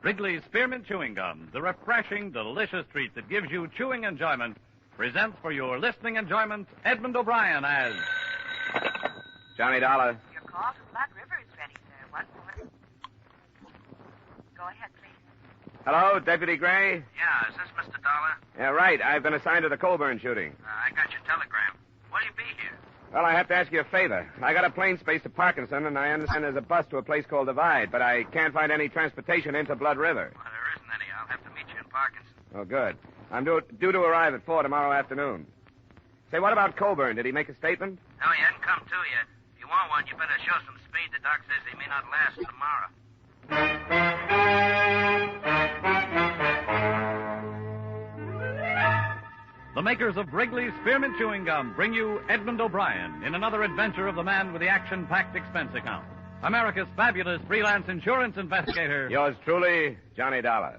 Wrigley's Spearmint Chewing Gum, the refreshing, delicious treat that gives you chewing enjoyment, presents for your listening enjoyment Edmund O'Brien as... Johnny Dollar. Your call to Blood River is ready, sir. 1 moment. Go ahead, please. Hello, Deputy Gray? Yeah, is this Mr. Dollar? Yeah, right. I've been assigned to the Colburn shooting. I got your telegram. Will you be here? Well, I have to ask you a favor. I got a plane space to Parkinson, and I understand there's a bus to a place called Divide, but I can't find any transportation into Blood River. Well, there isn't any. I'll have to meet you in Parkinson. Oh, good. I'm due to arrive at 4 tomorrow afternoon. Say, what about Colburn? Did he make a statement? No, he hasn't come to yet. If you want one, you better show some speed. The doc says he may not last tomorrow. The makers of Wrigley's Spearmint Chewing Gum bring you Edmund O'Brien in another adventure of the man with the action-packed expense account. America's fabulous freelance insurance investigator. Yours truly, Johnny Dollar.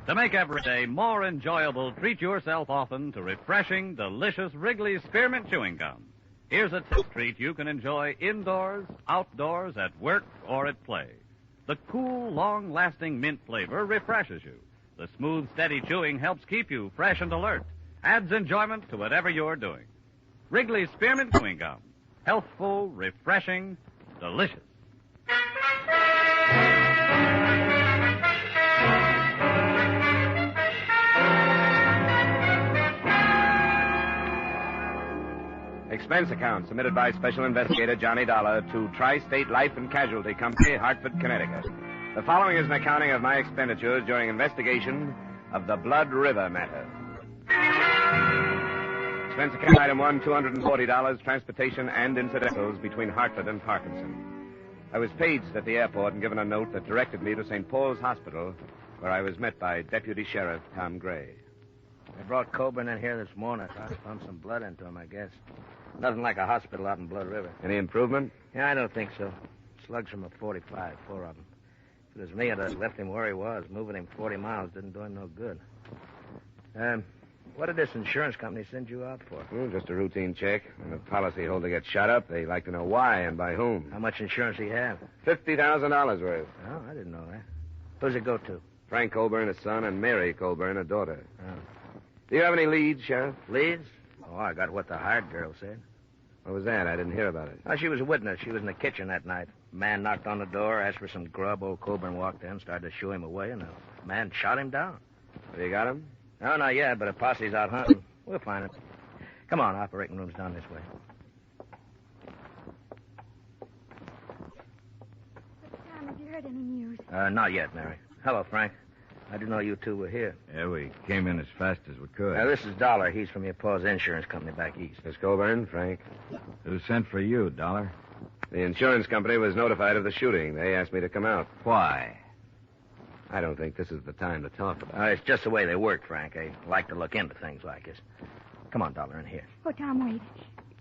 To make every day more enjoyable, treat yourself often to refreshing, delicious Wrigley's Spearmint Chewing Gum. Here's a test treat you can enjoy indoors, outdoors, at work, or at play. The cool, long-lasting mint flavor refreshes you. The smooth, steady chewing helps keep you fresh and alert. Adds enjoyment to whatever you're doing. Wrigley's Spearmint Chewing Gum. Healthful, refreshing, delicious. Expense account submitted by Special Investigator Johnny Dollar to Tri-State Life and Casualty Company, Hartford, Connecticut. The following is an accounting of my expenditures during investigation of the Blood River matter. Expense account item 1, $240, transportation and incidentals between Hartford and Parkinson. I was paged at the airport and given a note that directed me to St. Paul's Hospital, where I was met by Deputy Sheriff Tom Gray. They brought Colburn in here this morning. I pumped some blood into him, I guess. Nothing like a hospital out in Blood River. Any improvement? Yeah, I don't think so. Slugs from a 45, 4 of them. If it was me, I'd have left him where he was. Moving him 40 miles didn't do him no good. What did this insurance company send you out for? Just a routine check. When a policyholder gets shot up, they like to know why and by whom. How much insurance do you have? $50,000 worth. Oh, I didn't know that. Who's it go to? Frank Colburn, a son, and Mary Colburn, a daughter. Oh. Do you have any leads, Sheriff? Leads? Oh, I got what the hired girl said. What was that? I didn't hear about it. Oh, she was a witness. She was in the kitchen that night. A man knocked on the door, asked for some grub. Old Colburn walked in, started to shoo him away, and the man shot him down. Have you got him? No, not yet, but a posse's out hunting. We'll find him. Come on, operating room's down this way. Tom, have you heard any news? Not yet, Mary. Hello, Frank. I didn't know you two were here. Yeah, we came in as fast as we could. This is Dollar. He's from your pa's insurance company back east. Miss Colburn, Frank. Who sent for you, Dollar? The insurance company was notified of the shooting. They asked me to come out. Why? I don't think this is the time to talk about it. It's just the way they work, Frank. They like to look into things like this. Come on, Dollar, in here. Oh, Tom, wait.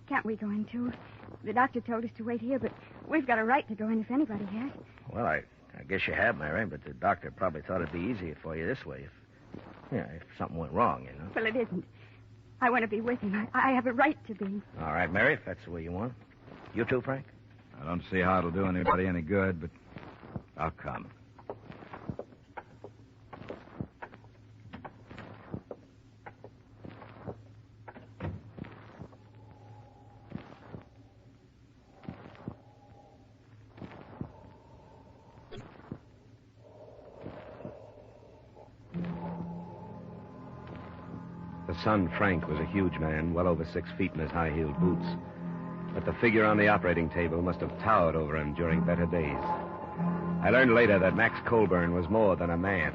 Can't we go in, too? The doctor told us to wait here, but we've got a right to go in if anybody has. Well, I guess you have, Mary, but the doctor probably thought it'd be easier for you this way if something went wrong, you know. Well, it isn't. I want to be with him. I have a right to be. All right, Mary, if that's the way you want. You too, Frank? I don't see how it'll do anybody any good, but I'll come. The son, Frank, was a huge man, well over 6 feet in his high-heeled boots. But the figure on the operating table must have towered over him during better days. I learned later that Max Colburn was more than a man.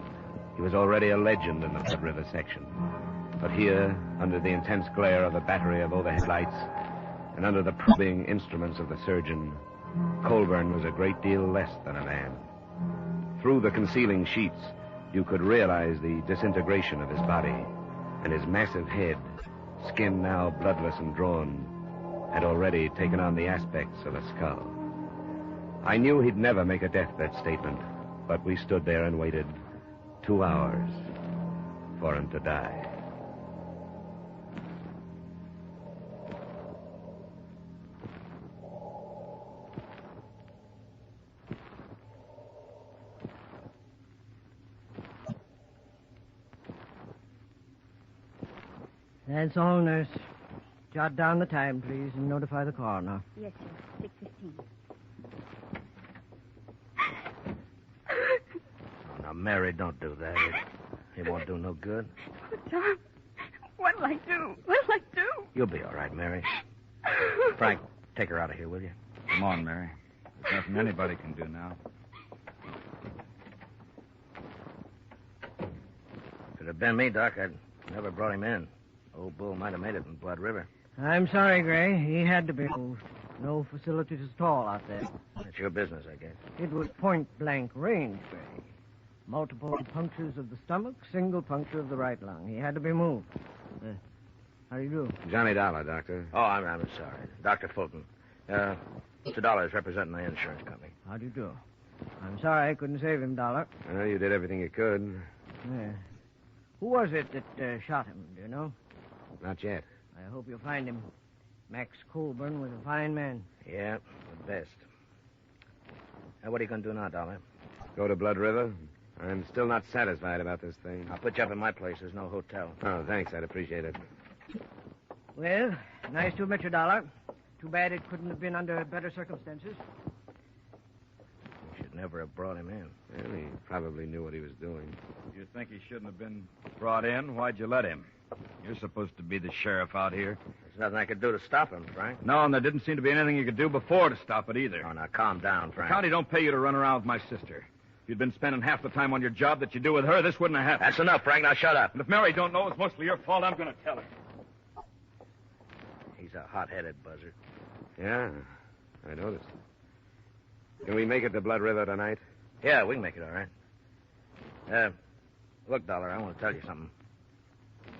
He was already a legend in the Blood River section. But here, under the intense glare of a battery of overhead lights, and under the probing instruments of the surgeon, Colburn was a great deal less than a man. Through the concealing sheets, you could realize the disintegration of his body, and his massive head, skin now bloodless and drawn, had already taken on the aspects of a skull. I knew he'd never make a deathbed statement, but we stood there and waited 2 hours for him to die. That's all, nurse. Jot down the time, please, and notify the coroner. Yes, sir. 6:15. Oh, now, Mary, don't do that. It won't do no good. Oh, Tom, what'll I do? What'll I do? You'll be all right, Mary. Frank, take her out of here, will you? Come on, Mary. There's nothing anybody can do now. If it had been me, Doc, I'd never brought him in. Old Bull might have made it in Blood River. I'm sorry, Gray. He had to be moved. No facilities at all out there. It's your business, I guess. It was point-blank range, Gray. Multiple punctures of the stomach, single puncture of the right lung. He had to be moved. How do you do? Johnny Dollar, Doctor. Oh, I'm sorry. Dr. Fulton. Mr. Dollar is representing my insurance company. How do you do? I'm sorry I couldn't save him, Dollar. Well, you did everything you could. Yeah. Who was it that shot him, do you know? Not yet. I hope you'll find him. Max Colburn was a fine man. Yeah, the best. Now, what are you going to do now, Dollar? Go to Blood River? I'm still not satisfied about this thing. I'll put you up in my place. There's no hotel. Oh, thanks. I'd appreciate it. Well, nice to meet you, Dollar. Too bad it couldn't have been under better circumstances. You should never have brought him in. Well, he probably knew what he was doing. You think he shouldn't have been brought in? Why'd you let him? You're supposed to be the sheriff out here. There's nothing I could do to stop him, Frank. No, and there didn't seem to be anything you could do before to stop it either. Oh, now, calm down, The Frank. county don't pay you to run around with my sister. If you'd been spending half the time on your job that you do with her, this wouldn't have happened. That's enough, Frank. Now, shut up. And if Mary don't know it's mostly your fault, I'm going to tell her. He's a hot-headed buzzard. Yeah, I noticed. Can we make it to Blood River tonight? Yeah, we can make it all right. Look, Dollar, I want to tell you something.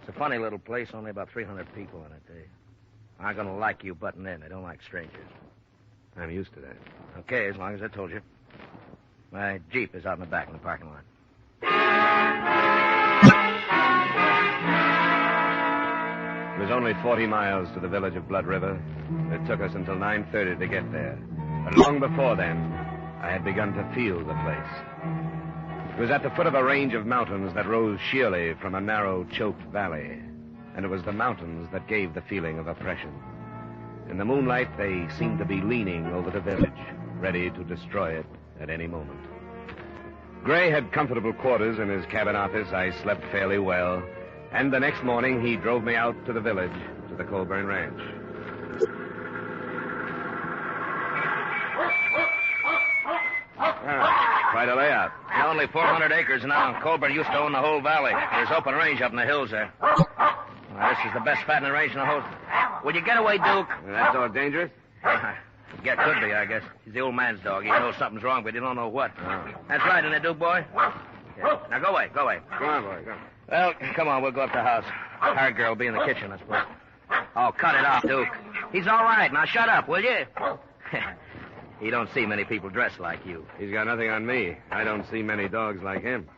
It's a funny little place, only about 300 people in it. They aren't going to like you butting in. They don't like strangers. I'm used to that. Okay, as long as I told you. My Jeep is out in the back in the parking lot. It was only 40 miles to the village of Blood River. It took us until 9:30 to get there. But long before then, I had begun to feel the place. It was at the foot of a range of mountains that rose sheerly from a narrow, choked valley. And it was the mountains that gave the feeling of oppression. In the moonlight, they seemed to be leaning over the village, ready to destroy it at any moment. Gray had comfortable quarters in his cabin office. I slept fairly well. And the next morning, he drove me out to the village, to the Colburn Ranch. Quite a layout. Only 400 acres now. Colburn used to own the whole valley. There's open range up in the hills there. Well, this is the best fattening range in the whole... Would you get away, Duke? That dog dangerous? Yeah, could be, I guess. He's the old man's dog. He knows something's wrong, but he don't know what. That's right, isn't it, Duke, boy? Yeah. Now, go away, go away. Come on, boy, come. Well, come on, we'll go up to the house. Our girl will be in the kitchen, I suppose. Oh, cut it off, Duke. He's all right. Now, shut up, will you? You don't see many people dressed like you. He's got nothing on me. I don't see many dogs like him.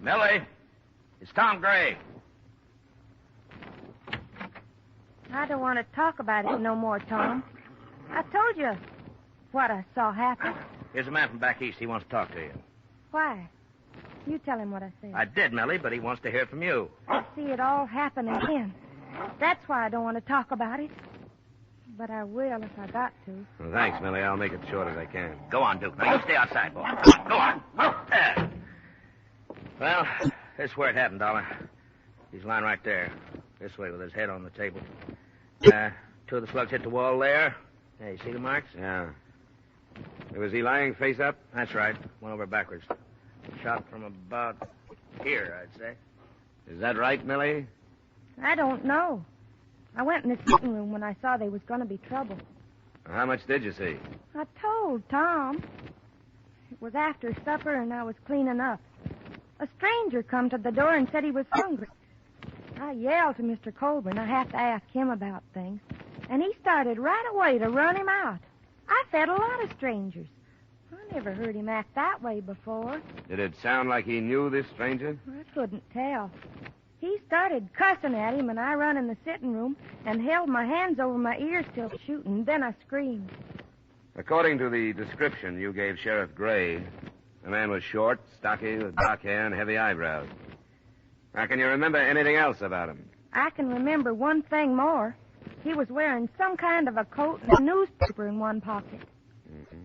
Millie, it's Tom Gray. I don't want to talk about it no more, Tom. I told you what I saw happen. Here's a man from back east. He wants to talk to you. Why? You tell him what I said. I did, Millie, but he wants to hear it from you. I see it all happen again. That's why I don't want to talk about it. But I will if I got to. Well, thanks, Millie. I'll make it short as I can. Go on, Duke. Now, you stay outside, boy. Go on. There. Well, this is where it happened, Dollar. He's lying right there. This way with his head on the table. Two of the slugs hit the wall there. Hey, you see the marks? Yeah. Was he lying face up? That's right. Went over backwards. Shot from about here, I'd say. Is that right, Millie? I don't know. I went in the sitting room when I saw there was going to be trouble. How much did you see? I told Tom. It was after supper and I was cleaning up. A stranger come to the door and said he was hungry. I yelled to Mr. Colburn I have to ask him about things. And he started right away to run him out. I fed a lot of strangers. I never heard him act that way before. Did it sound like he knew this stranger? I couldn't tell. He started cussing at him, and I run in the sitting room and held my hands over my ears till shooting. Then I screamed. According to the description you gave Sheriff Gray, the man was short, stocky, with dark hair and heavy eyebrows. How can you remember anything else about him? I can remember one thing more. He was wearing some kind of a coat and a newspaper in one pocket. Mm-hmm.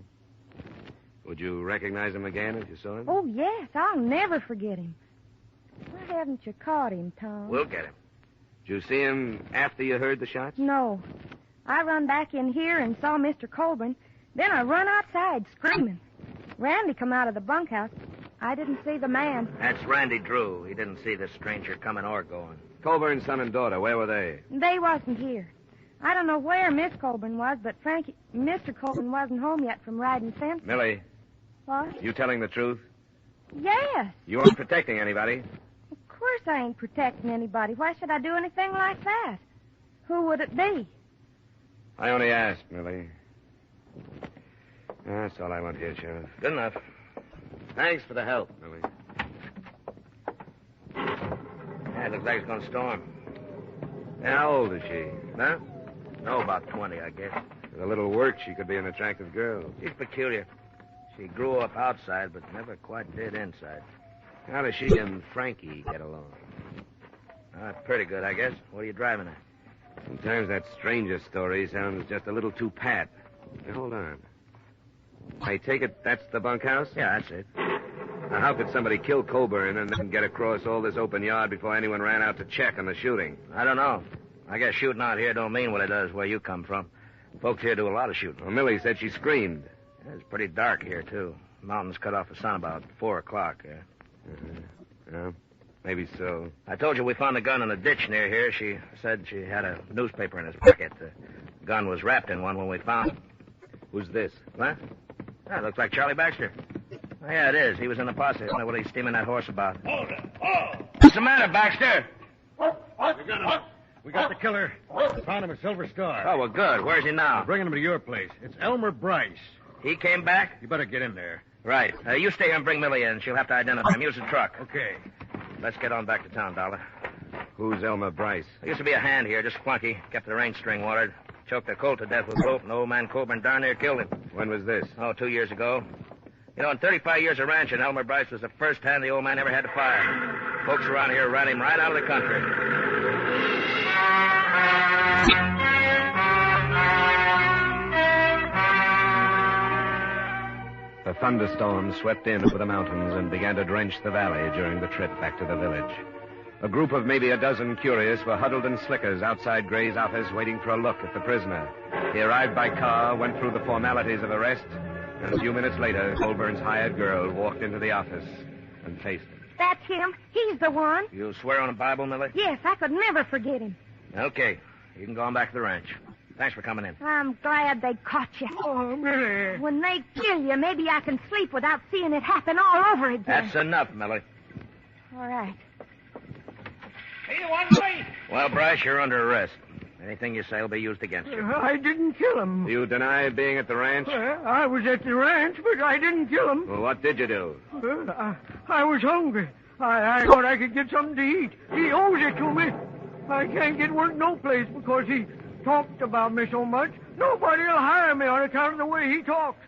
Would you recognize him again if you saw him? Oh, yes. I'll never forget him. Why haven't you caught him, Tom? We'll get him. Did you see him after you heard the shots? No. I run back in here and saw Mr. Colburn. Then I run outside screaming. Randy come out of the bunkhouse. I didn't see the man. That's Randy Drew. He didn't see the stranger coming or going. Colburn's son and daughter, where were they? They wasn't here. I don't know where Miss Colburn was, but Mr. Colburn wasn't home yet from riding fence. Millie, What? you telling the truth? Yes. You aren't protecting anybody. Of course I ain't protecting anybody. Why should I do anything like that? Who would it be? I only asked, Millie. That's all I want here, Sheriff. Good enough. Thanks for the help. Millie. Yeah, it looks like it's going to storm. How old is she? Huh? No, about 20, I guess. With a little work, she could be an attractive girl. She's peculiar. She grew up outside, but never quite did inside. How does she and Frankie get along? Pretty good, I guess. What are you driving at? Sometimes that stranger story sounds just a little too pat. Now, hold on. I take it that's the bunkhouse? Yeah, that's it. Now, how could somebody kill Colburn and then get across all this open yard before anyone ran out to check on the shooting? I don't know. I guess shooting out here don't mean what it does where you come from. Folks here do a lot of shooting. Well, Millie said she screamed. Yeah, it's pretty dark here, too. Mountains cut off the sun about 4 o'clock. Well, maybe so. I told you we found a gun in a ditch near here. She said she had a newspaper in his pocket. The gun was wrapped in one when we found it. Who's this? What? That looks like Charlie Baxter. Oh, yeah, it is. He was in the posse. I don't know what he's steaming that horse about. Hold it. Oh! What's the matter, Baxter? We got the killer. Found him at Silver Star. Oh, well, good. Where's he now? Bringing him to your place. It's Elmer Bryce. He came back? You better get in there. Right. You stay here and bring Millie in. She'll have to identify him. Use the truck. Okay. Let's get on back to town, Dollar. Who's Elmer Bryce? There used to be a hand here, just flunky. Kept the range string watered. Choked a colt to death with rope, and old man Colburn darn near killed him. When was this? Oh, 2 years ago. You know, in 35 years of ranching, Elmer Bryce was the first hand the old man ever had to fire. Folks around here ran him right out of the country. The thunderstorm swept in over the mountains and began to drench the valley during the trip back to the village. A group of maybe a dozen curious were huddled in slickers outside Gray's office waiting for a look at the prisoner. He arrived by car, went through the formalities of arrest, and a few minutes later, Colburn's hired girl walked into the office and faced him. That's him. He's the one. You swear on the Bible, Millie? Yes, I could never forget him. Okay. You can go on back to the ranch. Thanks for coming in. I'm glad they caught you. Oh, Millie. When they kill you, maybe I can sleep without seeing it happen all over again. That's enough, Millie. All right. Well, Bryce, you're under arrest. Anything you say will be used against you. I didn't kill him. You deny being at the ranch? I was at the ranch, but I didn't kill him. Well, what did you do? I was hungry. I thought I could get something to eat. He owes it to me. I can't get work no place because he talked about me so much. Nobody will hire me on account of the way he talks.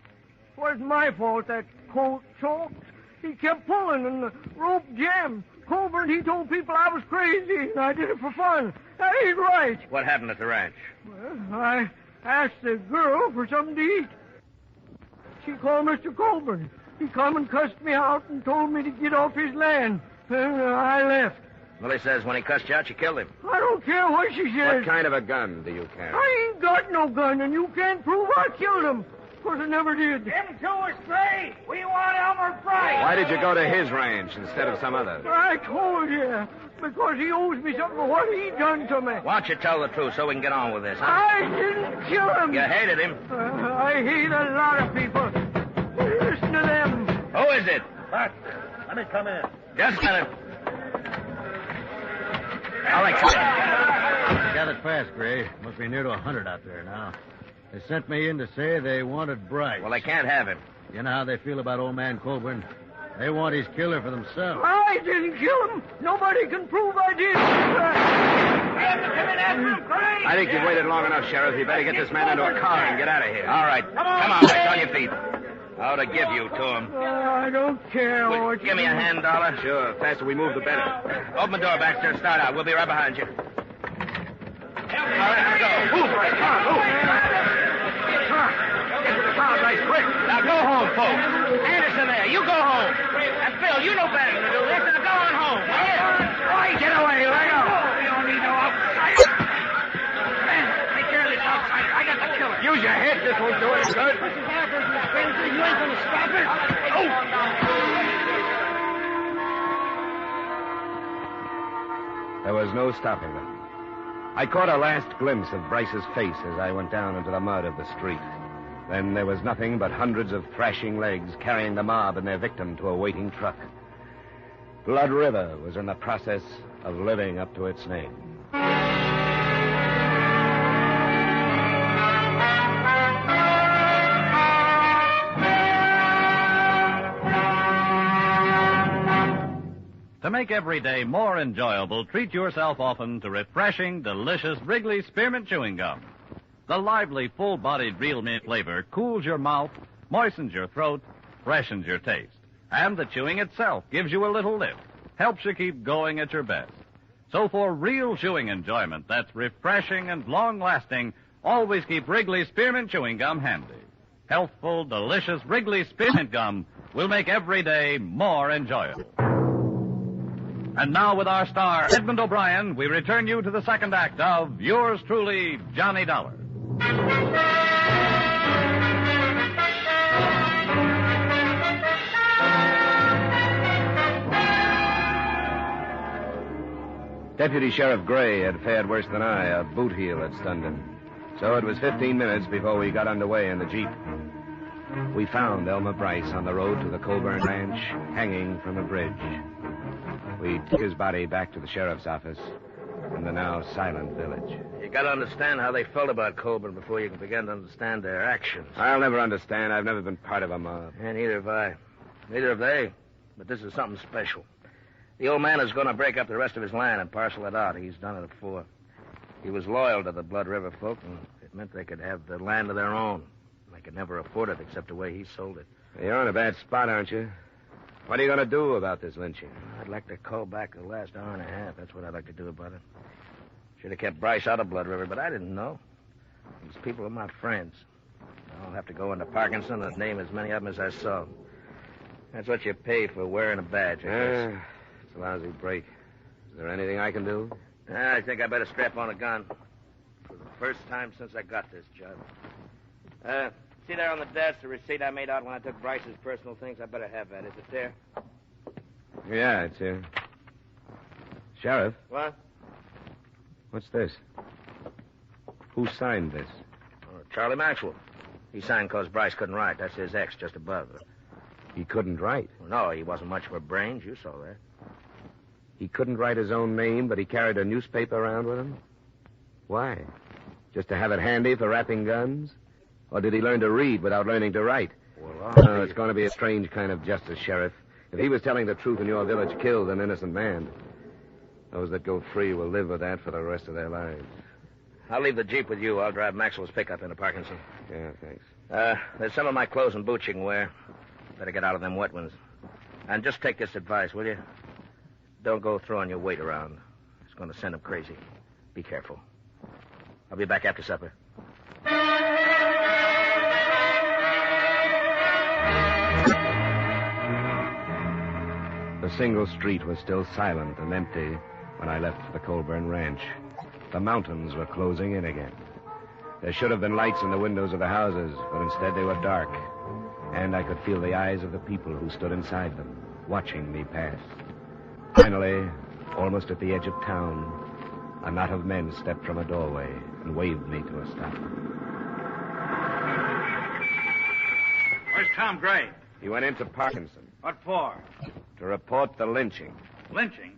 It wasn't my fault that colt choked. He kept pulling and the rope jammed. Colburn, he told people I was crazy and I did it for fun. That ain't right. What happened at the ranch? Well, I asked the girl for something to eat. She called Mr. Colburn. He come and cussed me out and told me to get off his land. And I left. Millie says when he cussed you out, you killed him. I don't care what she says. What kind of a gun do you carry? I ain't got no gun, and you can't prove I killed him. Because I never did. Them two are straight. We want Elmer Bryce. Why did you go to his ranch instead of some other? I told you. Because he owes me something for what he done to me. Why don't you tell the truth so we can get on with this, huh? I didn't kill him. You hated him. I hate a lot of people. Listen to them. Who is it? What? Let me come in. Just a minute. All right, come in. Gathered fast, Gray. Must be near to 100 out there now. They sent me in to say they wanted Bryce. Well, they can't have him. You know how they feel about old man Colburn. They want his killer for themselves. I didn't kill him. Nobody can prove I did. I think you've waited long enough, Sheriff. You better get this man into a car and get out of here. All right. Come on, back on your feet. How to give you to him? I don't care what Give me a hand, Dollar. Sure, the faster we move, the better. Open the door, Baxter. Start out. We'll be right behind you. All right, let's go. Move, Bryce. Come on, move. Come on. Get to the car, Bryce, quick. Now go home, folks. Anderson there, you go home. And Phil, you know better than to do this. Now go on home. Why, get away, let go. We don't need no outsider. Man, take care of this outsider. I got the killer. Use your head. This won't do any good. This is our business, Spencer. You ain't gonna stop it. Oh! There was no stopping them. I caught a last glimpse of Bryce's face as I went down into the mud of the street. Then there was nothing but hundreds of thrashing legs carrying the mob and their victim to a waiting truck. Blood River was in the process of living up to its name. To make every day more enjoyable, treat yourself often to refreshing, delicious Wrigley Spearmint Chewing Gum. The lively, full-bodied real mint flavor cools your mouth, moistens your throat, freshens your taste. And the chewing itself gives you a little lift, helps you keep going at your best. So for real chewing enjoyment that's refreshing and long-lasting, always keep Wrigley Spearmint Chewing Gum handy. Healthful, delicious Wrigley Spearmint Gum will make every day more enjoyable. And now with our star, Edmund O'Brien, we return you to the second act of yours truly, Johnny Dollar. Deputy Sheriff Gray had fared worse than I. A boot heel had stunned him. So it was 15 minutes before we got underway in the Jeep. We found Elmer Bryce on the road to the Colburn Ranch, hanging from a bridge. We took his body back to the sheriff's office in the now silent village. You got to understand how they felt about Colburn before you can begin to understand their actions. I'll never understand. I've never been part of a mob. And neither have I. Neither have they. But this is something special. The old man is going to break up the rest of his land and parcel it out. He's done it before. He was loyal to the Blood River folk, and it meant they could have the land of their own. They could never afford it except the way he sold it. You're in a bad spot, aren't you? What are you going to do about this lynching? I'd like to call back the last hour and a half. That's what I'd like to do about it. Should have kept Bryce out of Blood River, but I didn't know. These people are my friends. I'll have to go into Parkinson and name as many of them as I saw. That's what you pay for wearing a badge, I guess. It's a lousy break. Is there anything I can do? I think I better strap on a gun. For the first time since I got this job. See there on the desk the receipt I made out when I took Bryce's personal things? I better have that. Is it there? Yeah, it's here. Sheriff, What? what's this? Who signed this? Charlie Maxwell. He signed because Bryce couldn't write. That's his X just above. He couldn't write. Well, no, he wasn't much for brains. You saw that. He couldn't write his own name, but he carried a newspaper around with him? Why? Just to have it handy for wrapping guns? Or did he learn to read without learning to write? Well, Oh, it's going to be a strange kind of justice, Sheriff. If he was telling the truth and your village killed an innocent man, those that go free will live with that for the rest of their lives. I'll leave the Jeep with you. I'll drive Maxwell's pickup into Parkinson. Yeah, thanks. There's some of my clothes and boots you can wear. Better get out of them wet ones. And just take this advice, will you? Don't go throwing your weight around. It's going to send them crazy. Be careful. I'll be back after supper. The single street was still silent and empty when I left for the Colburn Ranch. The mountains were closing in again. There should have been lights in the windows of the houses, but instead they were dark. And I could feel the eyes of the people who stood inside them, watching me pass. Finally, almost at the edge of town, a knot of men stepped from a doorway and waved me to a stop. Where's Tom Gray? He went into Parkinson What for? to report the lynching. Lynching?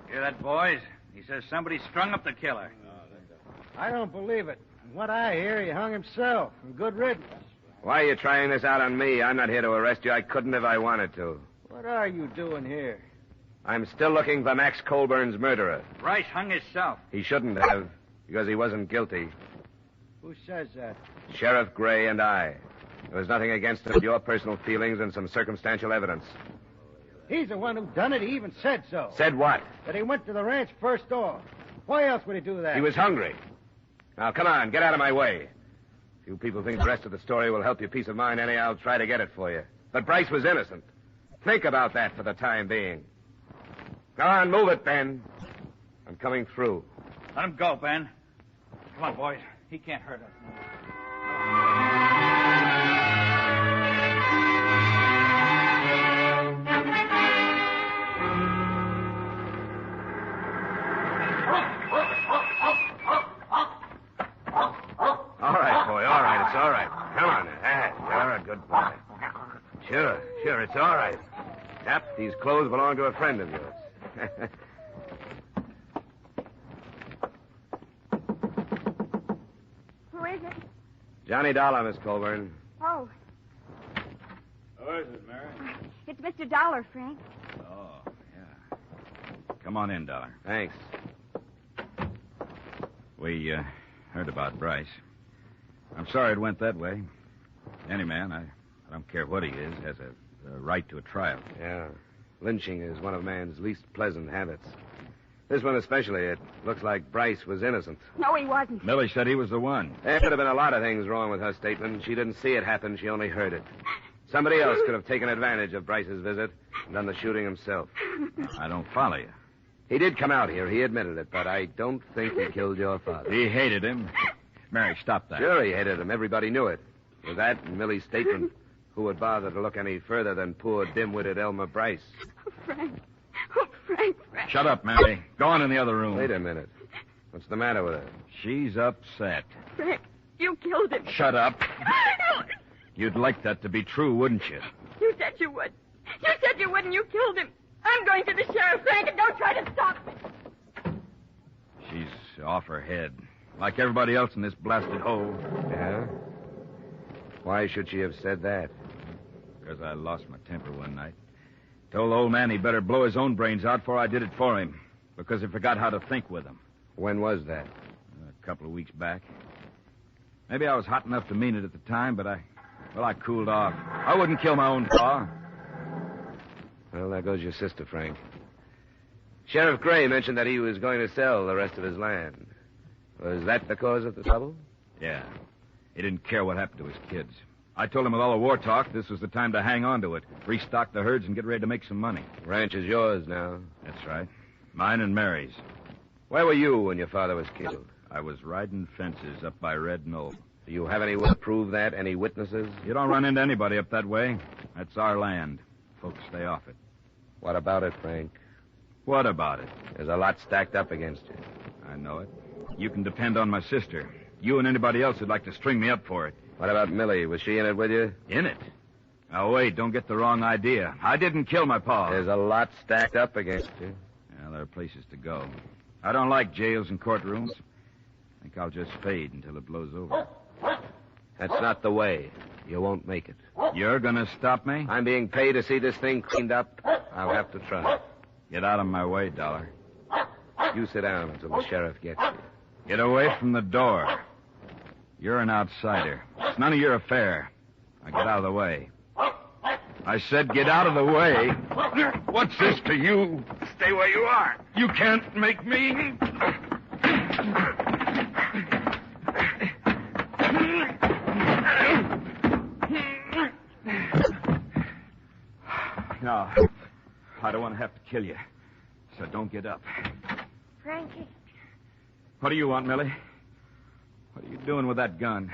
Hear that, boys? He says somebody strung up the killer. I don't believe it. From what I hear, he hung himself. And good riddance. Why are you trying this out on me? I'm not here to arrest you. I couldn't if I wanted to. What are you doing here? I'm still looking for Max Colburn's murderer. Bryce hung himself. He shouldn't have, because he wasn't guilty. Who says that? Sheriff Gray and I. There was nothing against him but your personal feelings and some circumstantial evidence. He's the one who done it. He even said so. Said what? That he went to the ranch first door. Why else would he do that? He was hungry. Now, come on, get out of my way. If you people think the rest of the story will help your peace of mind any, I'll try to get it for you. But Bryce was innocent. Think about that for the time being. Come on, move it, Ben. I'm coming through. Let him go, Ben. Come on, boys. He can't hurt us. All right, boy, all right. It's all right. Come on. You're a good boy. Sure, it's all right. Yep, these clothes belong to a friend of yours. Who is it? Johnny Dollar, Miss Colburn. Oh, Who is it, Mary? it's Mr. Dollar, Frank. Oh, yeah. Come on in, Dollar. Thanks. We heard about Bryce. I'm sorry it went that way. Any man, I don't care what he is, has a right to a trial. Yeah. Lynching is one of man's least pleasant habits. This one especially, it looks like Bryce was innocent. No, he wasn't. Millie said he was the one. There could have been a lot of things wrong with her statement. She didn't see it happen. She only heard it. Somebody else could have taken advantage of Bryce's visit and done the shooting himself. I don't follow you. He did come out here. He admitted it, but I don't think he killed your father. He hated him. Mary, stop that. Sure, he hated him. Everybody knew it. With that and Millie's statement, who would bother to look any further than poor dim-witted Elmer Bryce? Oh, Frank. Oh, Frank. Shut up, Mary. Go on in the other room. Wait a minute. What's the matter with her? She's upset. Frank, you killed him. Shut up. You'd like that to be true, wouldn't you? You said you would. You said you would, and you killed him. I'm going to the sheriff, Frank, and don't try to stop me. She's off her head. Like everybody else in this blasted hole. Yeah? Why should she have said that? Because I lost my temper one night. Told the old man he better blow his own brains out before I did it for him. Because he forgot how to think with them. When was that? A couple of weeks back. Maybe I was hot enough to mean it at the time, but I cooled off. I wouldn't kill my own pa. Well, there goes your sister, Frank. Sheriff Gray mentioned that he was going to sell the rest of his land. Was that the cause of the trouble? Yeah. He didn't care what happened to his kids. I told him with all the war talk, this was the time to hang on to it, restock the herds, and get ready to make some money. Ranch is yours now. That's right. Mine and Mary's. Where were you when your father was killed? I was riding fences up by Red Knoll. Do you have any way to prove that? Any witnesses? You don't run into anybody up that way. That's our land. Folks stay off it. What about it, Frank? What about it? There's a lot stacked up against you. I know it. You can depend on my sister. You and anybody else who'd like to string me up for it. What about Millie? Was she in it with you? In it? Now, wait, don't get the wrong idea. I didn't kill my pa. There's a lot stacked up against you. Yeah, there are places to go. I don't like jails and courtrooms. I think I'll just fade until it blows over. That's not the way. You won't make it. You're gonna stop me? I'm being paid to see this thing cleaned up. I'll have to try. Get out of my way, Dollar. You sit down until the sheriff gets you. Get away from the door. You're an outsider. It's none of your affair. Now get out of the way. I said get out of the way. What's this to you? Stay where you are. You can't make me. No, I don't want to have to kill you. So don't get up. Frankie, What do you want, Millie? What are you doing with that gun?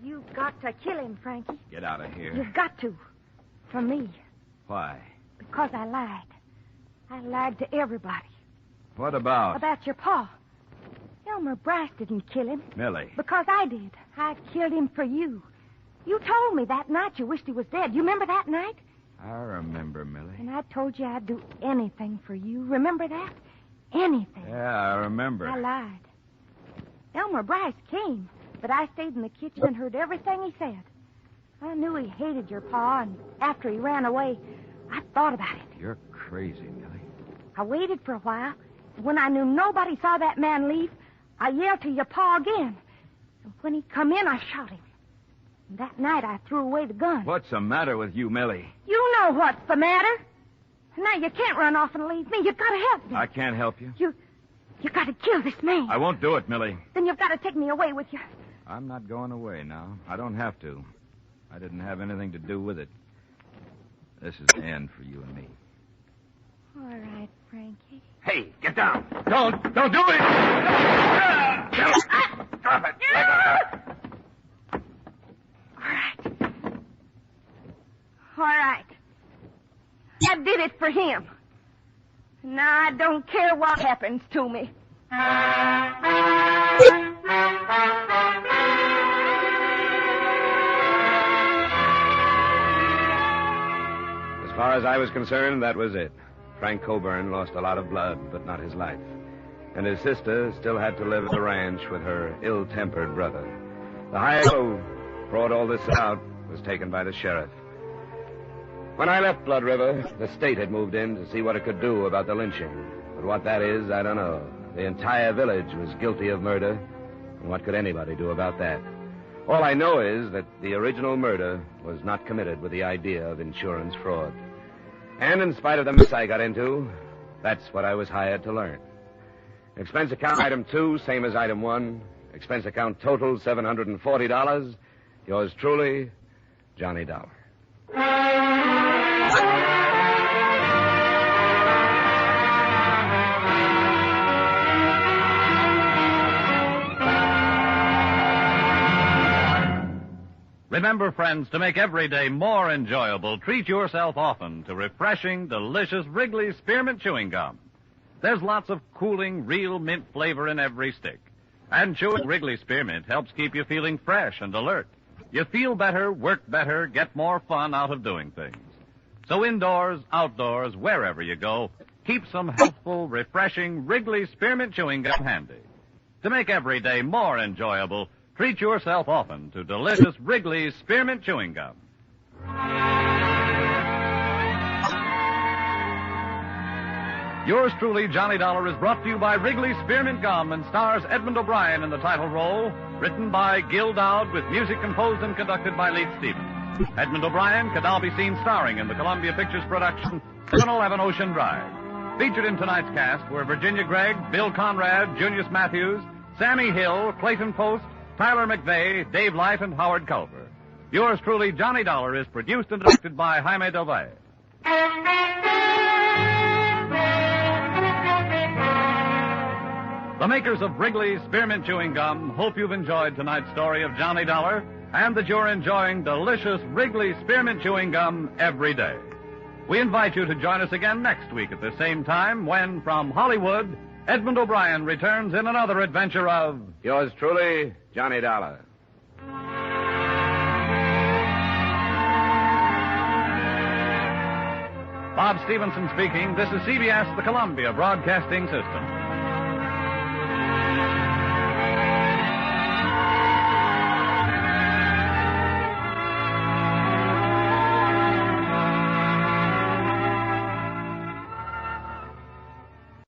you've got to kill him, Frankie. Get out of here. You've got to. For me. Why? Because I lied. I lied to everybody. What about? About your pa. Elmer Bryce didn't kill him. Millie. Because I did. I killed him for you. You told me that night you wished he was dead. You remember that night? I remember, Millie. And I told you I'd do anything for you. Remember that? Anything. Yeah, I remember. I lied. Elmer Bryce came, but I stayed in the kitchen and heard everything he said. I knew he hated your pa, and after he ran away, I thought about it. You're crazy, Millie. I waited for a while. When I knew nobody saw that man leave, I yelled to your pa again. And when he come in, I shot him. That night I threw away the gun. What's the matter with you, Millie? You know what's the matter. Now you can't run off and leave me. You've got to help me. I can't help you. You got to kill this man. I won't do it, Millie. Then you've got to take me away with you. I'm not going away now. I don't have to. I didn't have anything to do with it. This is the end for you and me. All right, Frankie. Hey, get down. Don't do it! Stop it. All right. I did it for him. Now I don't care what happens to me. As far as I was concerned, that was it. Frank Coburn lost a lot of blood, but not his life. And his sister still had to live at the ranch with her ill-tempered brother. The high who brought all this out was taken by the sheriff. When I left Blood River, the state had moved in to see what it could do about the lynching. But what that is, I don't know. The entire village was guilty of murder, and what could anybody do about that? All I know is that the original murder was not committed with the idea of insurance fraud. And in spite of the mess I got into, that's what I was hired to learn. Expense account item 2, same as item 1. Expense account total, $740. Yours truly, Johnny Dollar. Remember, friends, to make every day more enjoyable, treat yourself often to refreshing, delicious Wrigley's Spearmint Chewing Gum. There's lots of cooling, real mint flavor in every stick. And chewing Wrigley Spearmint helps keep you feeling fresh and alert. You feel better, work better, get more fun out of doing things. So indoors, outdoors, wherever you go, keep some healthful, refreshing Wrigley Spearmint Chewing Gum handy. To make every day more enjoyable, treat yourself often to delicious Wrigley's Spearmint Chewing Gum. Yours truly, Johnny Dollar, is brought to you by Wrigley's Spearmint Gum and stars Edmund O'Brien in the title role, written by Gil Dowd with music composed and conducted by Leith Stevens. Edmund O'Brien can now be seen starring in the Columbia Pictures production 711 Ocean Drive. Featured in tonight's cast were Virginia Gregg, Bill Conrad, Junius Matthews, Sammy Hill, Clayton Post, Tyler McVeigh, Dave Light, and Howard Culver. Yours truly, Johnny Dollar, is produced and directed by Jaime Del Valle. The makers of Wrigley's Spearmint Chewing Gum hope you've enjoyed tonight's story of Johnny Dollar and that you're enjoying delicious Wrigley's Spearmint Chewing Gum every day. We invite you to join us again next week at the same time when, from Hollywood, Edmund O'Brien returns in another adventure of... Yours truly, Johnny Dollar. Bob Stevenson speaking. This is CBS, the Columbia Broadcasting System.